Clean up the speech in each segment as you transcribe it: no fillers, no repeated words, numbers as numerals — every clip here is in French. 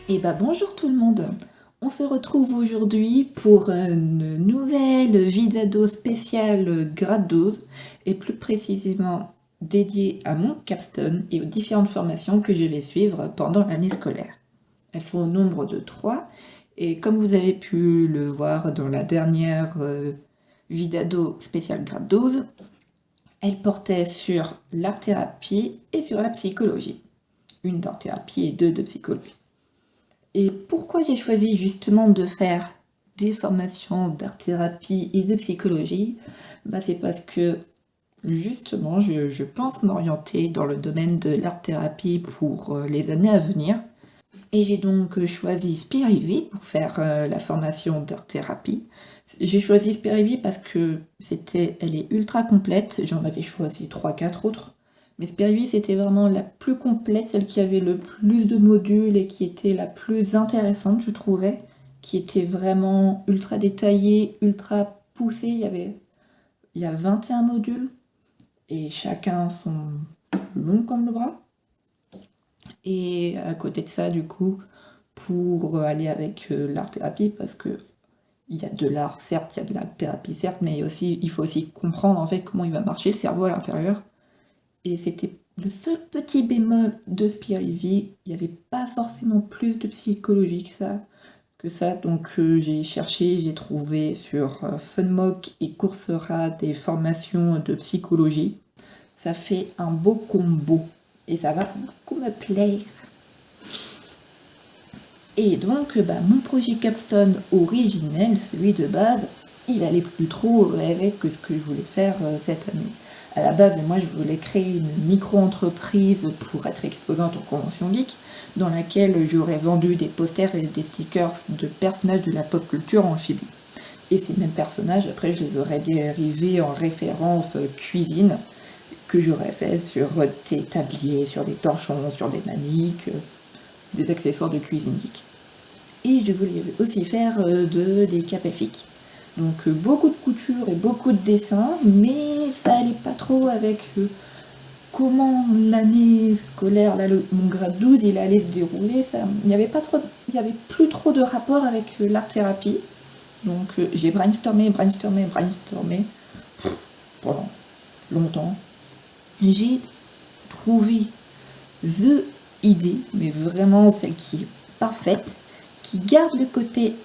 Eh ben bonjour tout le monde. On se retrouve aujourd'hui pour une nouvelle vidéo spéciale grade 12 et plus précisément dédiée à mon capstone et aux différentes formations que je vais suivre pendant l'année scolaire. Elles sont au nombre de 3 et comme vous avez pu le voir dans la dernière vidéo spéciale grade 12, elles portaient sur l'art-thérapie et sur la psychologie. Une d'art-thérapie et 2 de psychologie. Et pourquoi j'ai choisi justement de faire des formations d'art-thérapie et de psychologie? C'est parce que justement, je pense m'orienter dans le domaine de l'art-thérapie pour les années à venir. Et j'ai donc choisi Spirivi pour faire la formation d'art-thérapie. J'ai choisi Spirivi parce que elle est ultra complète. J'en avais choisi 3-4 autres. Mais Spirivi, c'était vraiment la plus complète, celle qui avait le plus de modules et qui était la plus intéressante, je trouvais. Qui était vraiment ultra détaillée, ultra poussée. Il y a 21 modules et chacun sont longs comme le bras. Et à côté de ça, du coup, pour aller avec l'art-thérapie, parce que il y a de l'art, certes, il y a de la thérapie, certes, mais aussi, il faut aussi comprendre en fait comment il va marcher le cerveau à l'intérieur. Et c'était le seul petit bémol de Spirivi, il n'y avait pas forcément plus de psychologie que ça. Donc j'ai cherché, j'ai trouvé sur Funmock et Coursera des formations de psychologie. Ça fait un beau combo et ça va beaucoup me plaire. Et donc, mon projet capstone originel, celui de base, il allait plus trop avec ce que je voulais faire cette année. À la base, moi, je voulais créer une micro-entreprise pour être exposante en convention geek, dans laquelle j'aurais vendu des posters et des stickers de personnages de la pop culture en chibi. Et ces mêmes personnages, après, je les aurais dérivés en référence cuisine, que j'aurais fait sur des tabliers, sur des torchons, sur des maniques, des accessoires de cuisine geek. Et je voulais aussi faire des capéfiques. Donc beaucoup de couture et beaucoup de dessins, mais ça allait pas trop avec comment l'année scolaire, là, mon grade 12, il allait se dérouler. Il n'y avait plus trop de rapport avec l'art-thérapie. Donc j'ai brainstormé pendant longtemps. J'ai trouvé the idée, mais vraiment celle qui est parfaite, qui garde le côté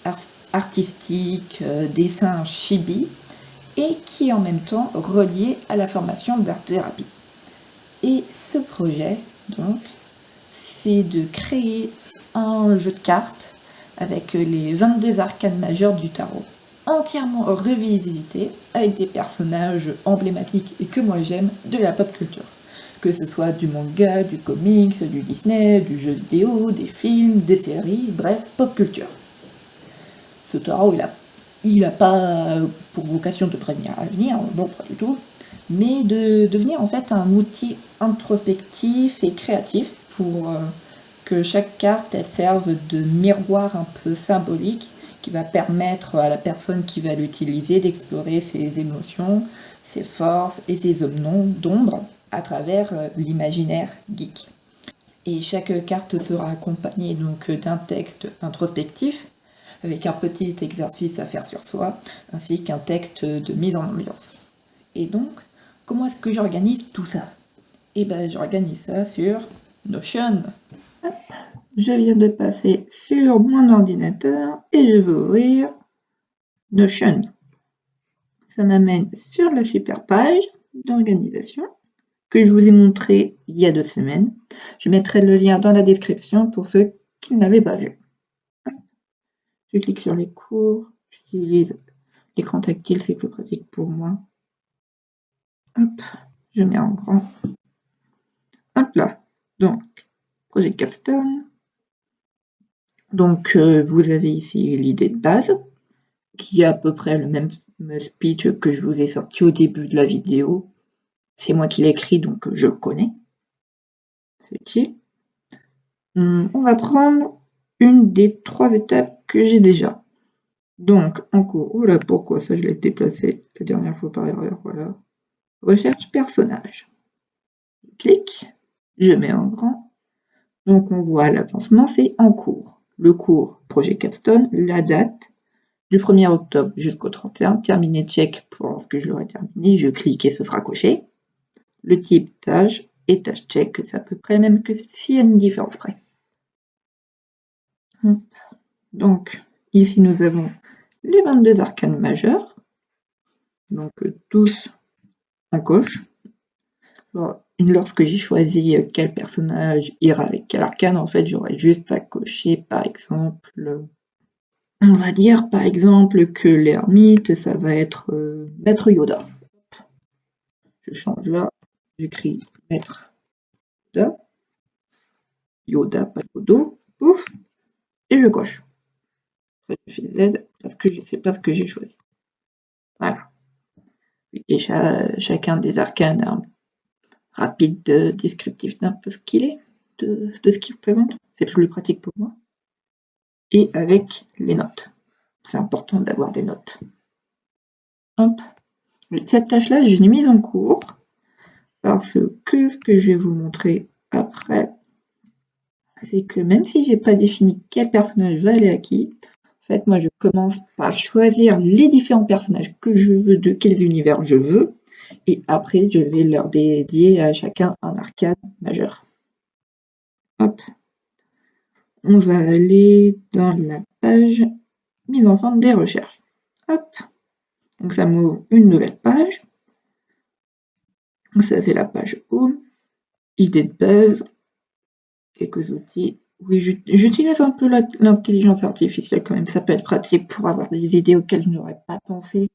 artistique, dessin chibi, et qui est en même temps relié à la formation d'art-thérapie. Et ce projet, donc, c'est de créer un jeu de cartes avec les 22 arcanes majeures du tarot, entièrement revisité avec des personnages emblématiques et que moi j'aime de la pop culture. Que ce soit du manga, du comics, du Disney, du jeu vidéo, des films, des séries, bref, pop culture. Ce tarot, il a pas pour vocation de prévenir l'avenir, non pas du tout, mais de devenir en fait un outil introspectif et créatif pour que chaque carte elle serve de miroir un peu symbolique qui va permettre à la personne qui va l'utiliser d'explorer ses émotions, ses forces et ses zones d'ombre à travers l'imaginaire geek. Et chaque carte sera accompagnée donc d'un texte introspectif avec un petit exercice à faire sur soi, ainsi qu'un texte de mise en ambiance. Et donc, comment est-ce que j'organise tout ça? J'organise ça sur Notion. Hop, je viens de passer sur mon ordinateur et je vais ouvrir Notion. Ça m'amène sur la super page d'organisation que je vous ai montré il y a 2 semaines. Je mettrai le lien dans la description pour ceux qui ne l'avaient pas vu. Je clique sur les cours, j'utilise l'écran tactile, c'est plus pratique pour moi. Hop, je mets en grand. Hop là, donc, projet capstone. Donc, vous avez ici l'idée de base, qui est à peu près le même speech que je vous ai sorti au début de la vidéo. C'est moi qui l'ai écrit, donc je connais. C'est qui. On va prendre une des 3 étapes que j'ai déjà. Donc, en cours, oh là, pourquoi ça je l'ai déplacé la dernière fois par erreur, voilà. Recherche personnage. Je clique, je mets en grand. Donc on voit l'avancement, c'est en cours. le cours projet Capstone, la date, du 1er octobre jusqu'au 31, terminé check pour ce que je l'aurai terminé, je clique et ce sera coché. Le type tâche et tâche check, c'est à peu près le même que s'il y a une différence près. Donc, ici nous avons les 22 arcanes majeurs, donc tous en coche. Alors, lorsque j'ai choisi quel personnage ira avec quel arcane, en fait, j'aurais juste à cocher, par exemple, on va dire, par exemple, que l'ermite, ça va être Maître Yoda. Je change là, j'écris Maître Yoda, Yoda, pas Yodo, pouf, et je coche. Après, je fais Z, parce que je ne sais pas ce que j'ai choisi. Voilà. Et chacun des arcanes a un rapide descriptif d'un peu ce qu'il est, de ce qu'il représente. C'est plus pratique pour moi. Et avec les notes. C'est important d'avoir des notes. Hop. Cette tâche-là, je l'ai mise en cours parce que ce que je vais vous montrer après, c'est que même si j'ai pas défini quel personnage va aller à qui, en fait, moi, je commence par choisir les différents personnages que je veux, de quels univers je veux, et après, je vais leur dédier à chacun un arcane majeur. Hop. On va aller dans la page mise en forme des recherches. Hop. Donc ça m'ouvre une nouvelle page. Ça, c'est la page Home. Idée de base. Quelques outils. Oui, j'utilise un peu l'intelligence artificielle quand même. Ça peut être pratique pour avoir des idées auxquelles je n'aurais pas pensé.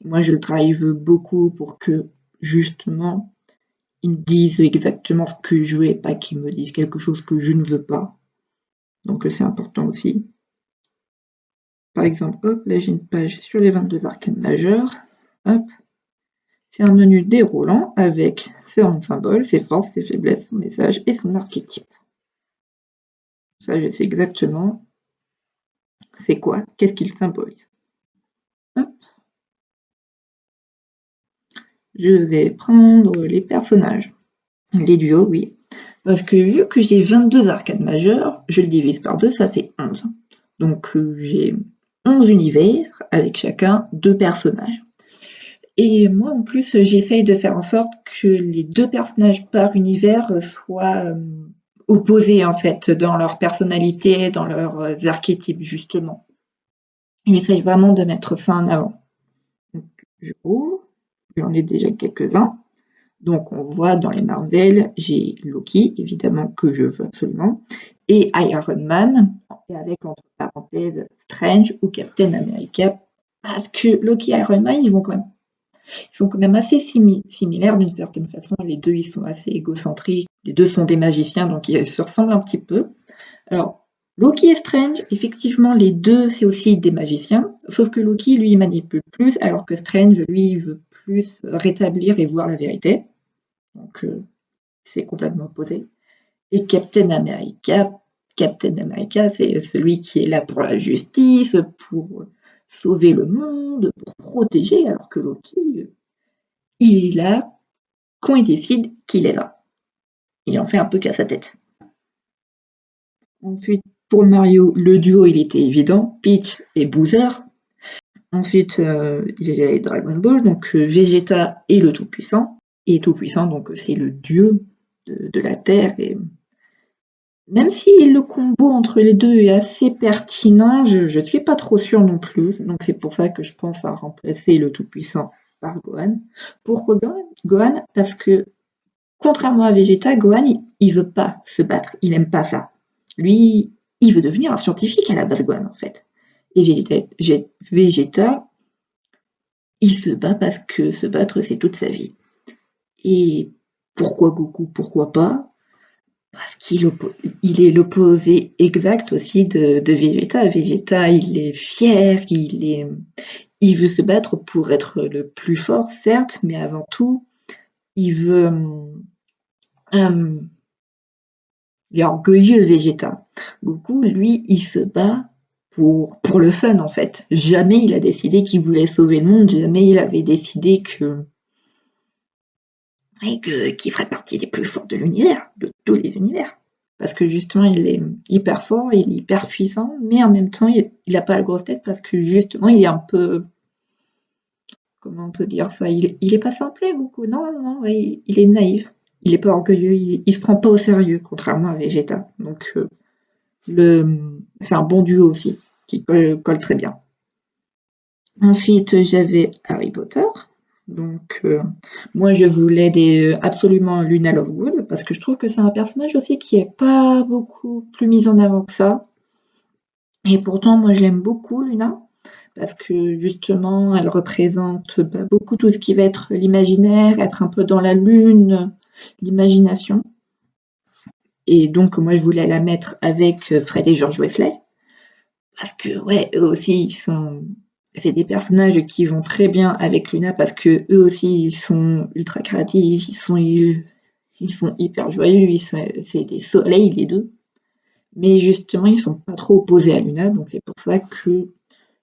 Moi, je le drive beaucoup pour que, justement, ils me disent exactement ce que je veux et pas qu'ils me disent quelque chose que je ne veux pas. Donc, c'est important aussi. Par exemple, hop, là, j'ai une page sur les 22 arcanes majeurs. Hop. C'est un menu déroulant avec ses symboles, ses forces, ses faiblesses, son message et son archétype. Ça, je sais exactement c'est quoi, qu'est-ce qu'il symbolise. Hop. Je vais prendre les personnages. Les duos, oui. Parce que vu que j'ai 22 arcanes majeurs, je le divise par 2, ça fait 11. Donc j'ai 11 univers avec chacun 2 personnages. Et moi en plus j'essaye de faire en sorte que les 2 personnages par univers soient opposés en fait dans leur personnalité, dans leurs archétypes justement. J'essaye vraiment de mettre ça en avant. Donc, je ouvre, j'en ai déjà quelques-uns. Donc on voit dans les Marvel, j'ai Loki, évidemment que je veux absolument, et Iron Man, et avec entre parenthèses Strange ou Captain America, parce que Loki et Iron Man, ils sont quand même assez similaires d'une certaine façon. Les deux, ils sont assez égocentriques. Les deux sont des magiciens, donc ils se ressemblent un petit peu. Alors, Loki et Strange, effectivement, les deux, c'est aussi des magiciens. Sauf que Loki, lui, il manipule plus, alors que Strange, lui, il veut plus rétablir et voir la vérité. Donc, c'est complètement opposé. Et Captain America, c'est celui qui est là pour la justice, pour sauver le monde, pour protéger, alors que Loki, il est là quand il décide qu'il est là. Il en fait un peu qu'à sa tête. Ensuite, pour Mario, le duo, il était évident, Peach et Bowser. Ensuite, il y a Dragon Ball, donc Vegeta est le Tout-Puissant. Et Tout-Puissant, donc c'est le dieu de la Terre. Et même si le combo entre les deux est assez pertinent, je suis pas trop sûre non plus. Donc c'est pour ça que je pense à remplacer le Tout-Puissant par Gohan. Pourquoi Gohan? Parce que contrairement à Vegeta, Gohan, il veut pas se battre, il aime pas ça. Lui, il veut devenir un scientifique à la base, Gohan, en fait. Et Vegeta, il se bat parce que se battre, c'est toute sa vie. Et pourquoi Goku? Pourquoi pas? Parce qu'il est l'opposé exact aussi de Vegeta. Vegeta, il est fier, il veut se battre pour être le plus fort, certes, mais avant tout, il veut... il est orgueilleux, Vegeta. Goku, lui, il se bat pour le fun, en fait. Jamais il a décidé qu'il voulait sauver le monde, jamais il avait décidé qu'il ferait partie des plus forts de l'univers, de tous les univers. parce que justement il est hyper fort, il est hyper puissant, mais en même temps il a pas la grosse tête parce que justement il est un peu, comment on peut dire ça, il est pas simplé beaucoup, non, non, non, ouais, il est naïf, il est pas orgueilleux, il se prend pas au sérieux, contrairement à Vegeta. Donc c'est un bon duo aussi, qui colle très bien. Ensuite, j'avais Harry Potter. Donc, moi, je voulais absolument Luna Lovegood, parce que je trouve que c'est un personnage aussi qui est pas beaucoup plus mis en avant que ça. Et pourtant, moi, je l'aime beaucoup, Luna, parce que justement, elle représente beaucoup tout ce qui va être l'imaginaire, être un peu dans la lune, l'imagination. Et donc, moi, je voulais la mettre avec Fred et George Weasley, parce que, ouais, eux aussi, c'est des personnages qui vont très bien avec Luna parce que eux aussi ils sont ultra créatifs, ils sont hyper joyeux, c'est des soleils les deux. Mais justement ils sont pas trop opposés à Luna, donc c'est pour ça que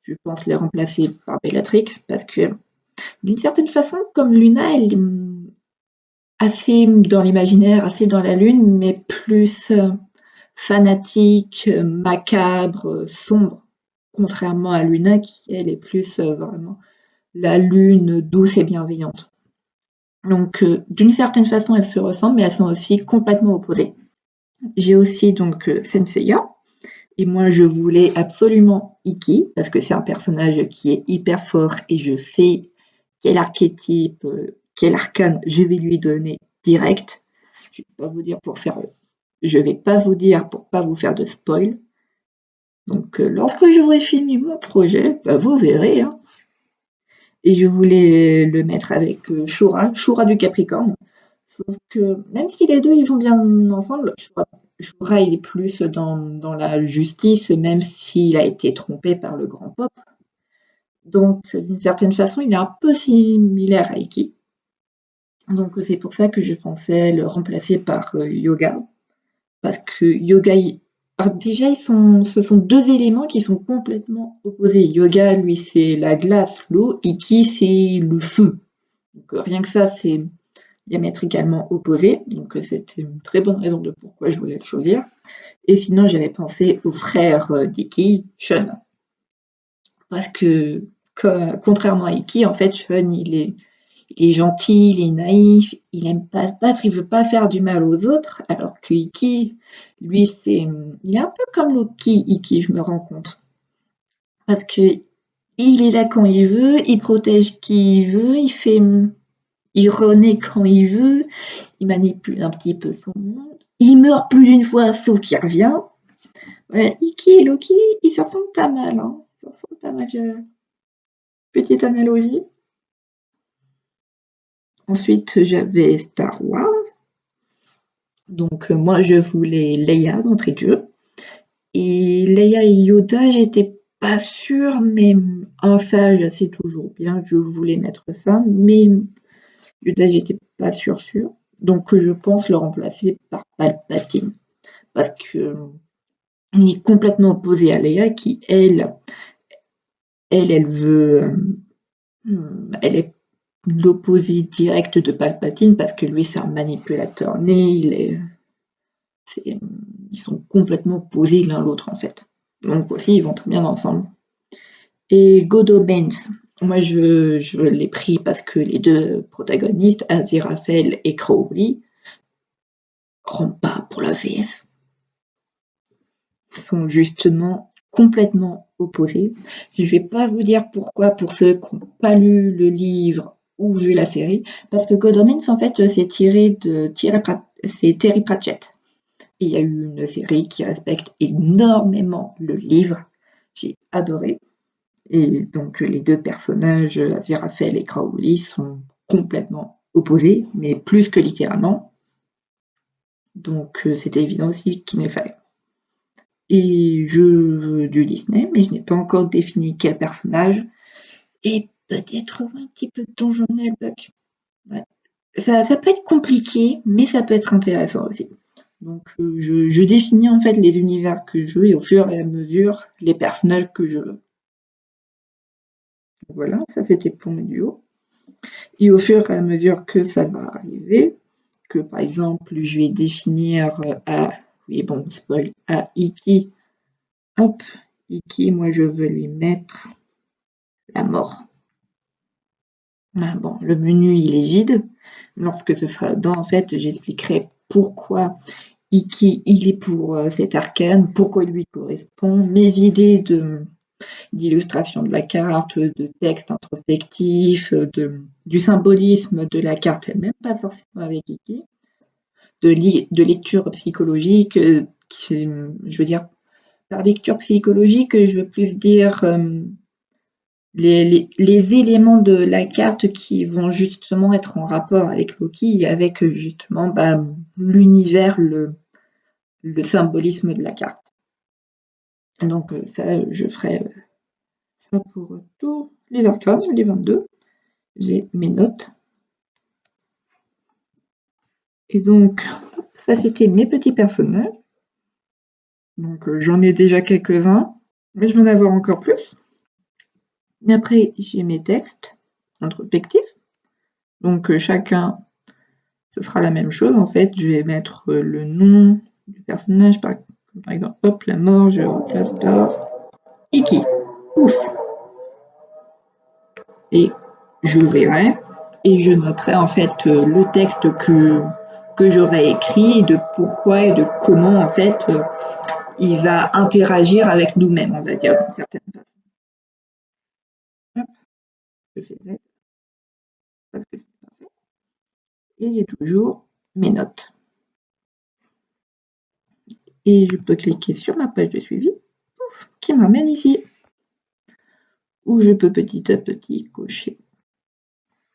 je pense les remplacer par Bellatrix parce que d'une certaine façon comme Luna elle est assez dans l'imaginaire, assez dans la lune, mais plus fanatique, macabre, sombre, contrairement à Luna qui elle est plus vraiment la lune douce et bienveillante. Donc, d'une certaine façon, elles se ressemblent, mais elles sont aussi complètement opposées. J'ai aussi donc Senseiya, et moi je voulais absolument Iki, parce que c'est un personnage qui est hyper fort, et je sais quel archétype, quel arcane je vais lui donner direct. Je vais pas vous dire pour pas vous faire de spoil. Donc, lorsque j'aurai fini mon projet, bah, vous verrez, hein. Et je voulais le mettre avec Shura du Capricorne. Sauf que même si les deux ils vont bien ensemble, Shura il est plus dans la justice, même s'il a été trompé par le grand pop. Donc d'une certaine façon, il est un peu similaire à Iki. Donc c'est pour ça que je pensais le remplacer par Yoga. Parce que Yoga, alors déjà ce sont deux éléments qui sont complètement opposés. Yoga, lui, c'est la glace, l'eau, Iki, c'est le feu. Donc rien que ça, c'est diamétralement opposé. Donc c'était une très bonne raison de pourquoi je voulais le choisir. Et sinon, j'avais pensé au frère d'Iki, Sean. Parce que contrairement à Iki, en fait, Sean, il est gentil, il est naïf, il aime pas se battre, il veut pas faire du mal aux autres, alors que Iki, lui, il est un peu comme Loki, Iki, je me rends compte. Parce que il est là quand il veut, il protège qui il veut, il renaît quand il veut, il manipule un petit peu son monde. Il meurt plus d'une fois, sauf qu'il revient. Ouais, Iki et Loki, ils se ressemblent pas mal, hein. Ils se ressemblent pas mal. Petite analogie. Ensuite, j'avais Star Wars. Donc, moi, je voulais Leia d'entrée de jeu. Et Leia et Yoda, j'étais pas sûre, mais un sage, c'est toujours bien. Je voulais mettre ça, mais Yoda, j'étais pas sûre. Donc, je pense le remplacer par Palpatine. Parce que il est complètement opposé à Leia, qui, elle veut. Elle est l'opposé direct de Palpatine, parce que lui, c'est un manipulateur né, ils sont complètement opposés l'un l'autre, en fait. Donc aussi, ils vont très bien ensemble. Et Godobens, moi je l'ai pris parce que les deux protagonistes, Aziraphale et Crowley, rendent pas pour la VF, sont justement complètement opposés. Je vais pas vous dire pourquoi pour ceux qui n'ont pas lu le livre ou vu la série, parce que Godobens en fait c'est Terry Pratchett. Et il y a eu une série qui respecte énormément le livre, j'ai adoré. Et donc les deux personnages, Aziraphale et Crowley, sont complètement opposés, mais plus que littéralement. Donc c'était évident aussi qu'il me fallait. Et je veux du Disney, mais je n'ai pas encore défini quel personnage. Et peut-être un petit peu de Donjon Buck. Ouais. Ça peut être compliqué, mais ça peut être intéressant aussi. Donc je définis en fait les univers que je veux et au fur et à mesure les personnages que je veux. Voilà, ça c'était pour mes duos. Et au fur et à mesure que ça va arriver, que par exemple je vais définir Oui, bon, spoil. Ah, Iki. Hop, Iki, moi je veux lui mettre la mort. Ah, bon, le menu il est vide. Lorsque ce sera dedans, en fait, j'expliquerai pourquoi Iki il est pour cet arcane, pourquoi il lui correspond, mes idées d'illustration de la carte, de texte introspectif, du symbolisme de la carte elle-même, pas forcément avec Iki, de lecture psychologique, je veux dire, par lecture psychologique, je veux plus dire les éléments de la carte qui vont justement être en rapport avec Loki et avec justement l'univers, le symbolisme de la carte. Donc ça, je ferai ça pour tous les arcanes, les 22. J'ai mes notes. Et donc, ça c'était mes petits personnages. Donc j'en ai déjà quelques-uns, mais je vais en avoir encore plus. Et après, j'ai mes textes introspectifs. Donc chacun, ce sera la même chose. En fait, je vais mettre le nom du personnage, par exemple, hop, la mort, je replace par Iki. Ouf. Et je l'ouvrirai et je noterai en fait le texte que j'aurai écrit et de pourquoi et de comment en fait il va interagir avec nous-mêmes, on va dire d'une certaine façon. Hop, je fais Z parce que c'est parfait. Et j'ai toujours mes notes. Et je peux cliquer sur ma page de suivi qui m'amène ici, où je peux petit à petit cocher.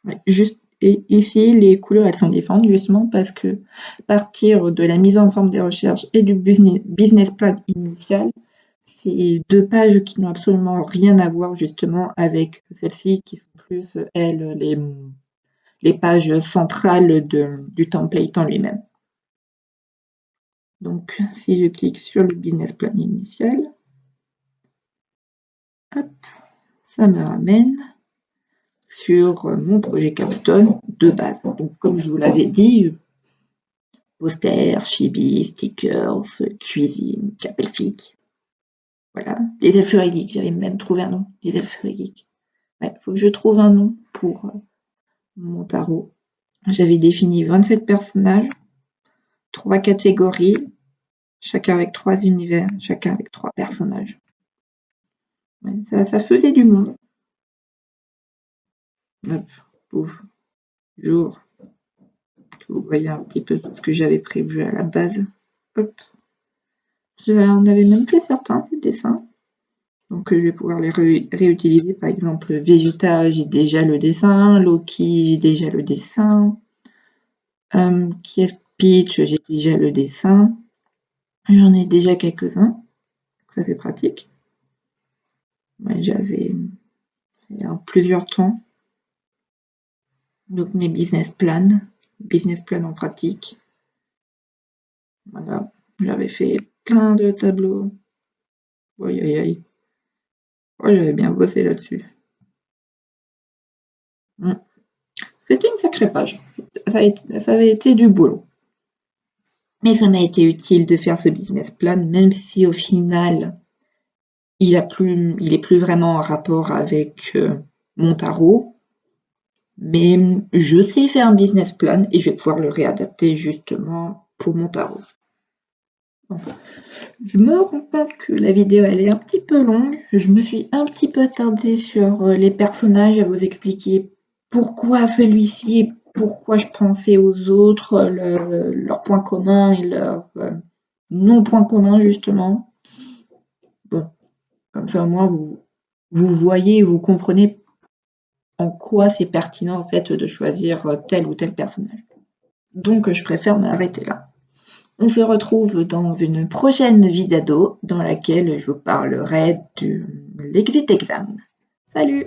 Ouais, juste, et ici, les couleurs, elles sont différentes justement parce que à partir de la mise en forme des recherches et du business plan initial, c'est deux pages qui n'ont absolument rien à voir justement avec celles-ci qui sont plus, elles, les pages centrales du template en lui-même. Donc, si je clique sur le business plan initial, hop, ça me ramène sur mon projet Capstone de base. Donc, comme je vous l'avais dit, posters, chibis, stickers, cuisine, capelfic. Voilà, les elfes geeks, j'avais même trouvé un nom, les elfes geeks. Ouais, faut que je trouve un nom pour mon tarot. J'avais défini 27 personnages, 3 catégories, chacun avec 3 univers, chacun avec 3 personnages. Ouais, ça faisait du monde. Hop, pouf, jour. Vous voyez un petit peu ce que j'avais prévu à la base. Hop. J'en avais même fait certains des dessins. Donc je vais pouvoir les réutiliser. Par exemple, Vegeta, j'ai déjà le dessin. Loki, j'ai déjà le dessin. Kiev Peach, j'ai déjà le dessin. J'en ai déjà quelques-uns. Ça c'est pratique. Ouais, j'avais plusieurs temps. Donc mes business plans en pratique. Voilà, j'avais fait plein de tableaux. Aïe aïe aïe. Oh, j'avais bien bossé là-dessus. C'était une sacrée page. Ça avait été du boulot. Mais ça m'a été utile de faire ce business plan, même si au final, il est plus vraiment en rapport avec mon tarot. Mais je sais faire un business plan et je vais pouvoir le réadapter justement pour mon tarot. Bon. Je me rends compte que la vidéo elle est un petit peu longue. Je me suis un petit peu attardée sur les personnages à vous expliquer pourquoi celui-ci et pourquoi je pensais aux autres, leurs points communs et leurs non-points communs justement. Bon, comme ça au moins vous voyez, vous comprenez en quoi c'est pertinent en fait de choisir tel ou tel personnage. Donc je préfère m'arrêter là. On se retrouve dans une prochaine vidéo dans laquelle je vous parlerai de l'exit exam. Salut!